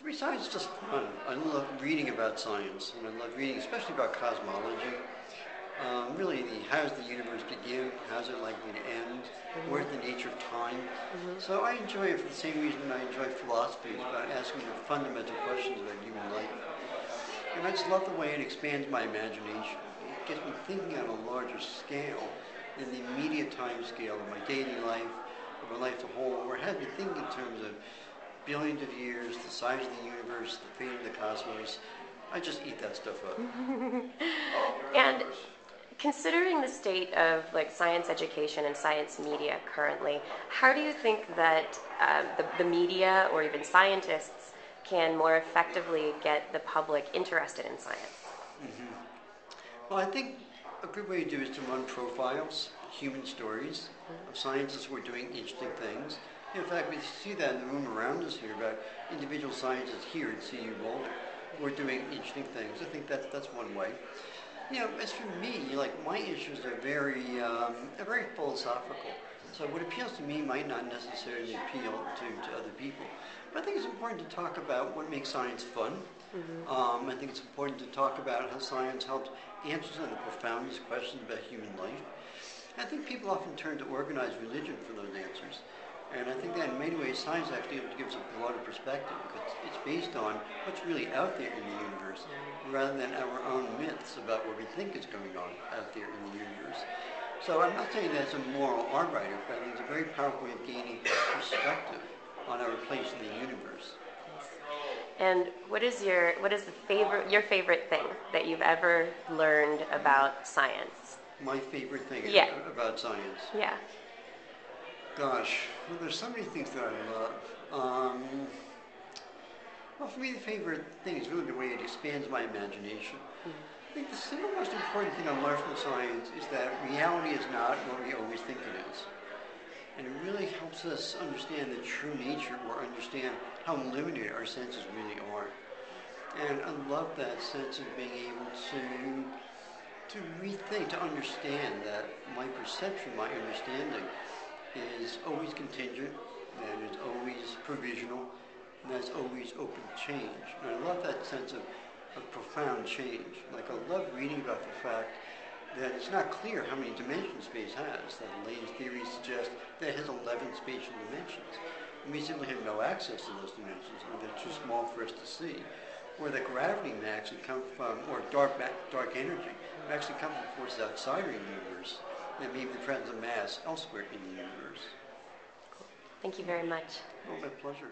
Besides, it's just fun. I love reading about science, and I love reading especially about cosmology. Really, how does the universe begin? How's it likely to end? Where's the nature of time? So I enjoy it for the same reason I enjoy philosophy, about asking the fundamental questions about human life. And I just love the way it expands my imagination. It gets me thinking on a larger scale than the immediate time scale of my daily life, of my life as a whole, or has me thinking in terms of billions of years, the size of the universe, the fate of the cosmos. I just eat that stuff up. And considering the state of science education and science media currently, how do you think that the media or even scientists can more effectively get the public interested in science? Well, I think a good way to do it is to run profiles, human stories of scientists who are doing interesting things. In fact, we see that in the room around us here about individual scientists here at CU Boulder who are doing interesting things. I think that's one way. As for me, my issues are very philosophical. So what appeals to me might not necessarily appeal to other people. But I think it's important to talk about what makes science fun. I think it's important to talk about how science helps answer some of the profoundest questions about human life. I think people often turn to organized religion for those answers. And I think that in many ways science actually gives a broader perspective because it's based on what's really out there in the universe rather than our own myths about what we think is going on out there in the universe. So I'm not saying that it's a moral arbiter, but I think it's a very powerful way of gaining perspective on our place in the universe. And what is your favorite thing that you've ever learned about science? My favorite thing about science? Yeah. Gosh, well, there's so many things that I love. Well, for me, the favorite thing is really the way it expands my imagination. I think the single most important thing I learned from science is that reality is not what we always think it is. And it really helps us understand the true nature or understand how limited our senses really are. And I love that sense of being able to rethink, to understand that my perception, my understanding is always contingent, and is always provisional, and that's always open to change. And I love that sense of profound change. I love reading about the fact that it's not clear how many dimensions space has. That the latest theories suggest that it has 11 spatial dimensions. And we simply have no access to those dimensions, or they're too small for us to see. Or that gravity may actually come from, or dark energy, may actually come from forces outside our universe, and maybe the presence of mass elsewhere in the universe. Thank you very much. Oh, my pleasure.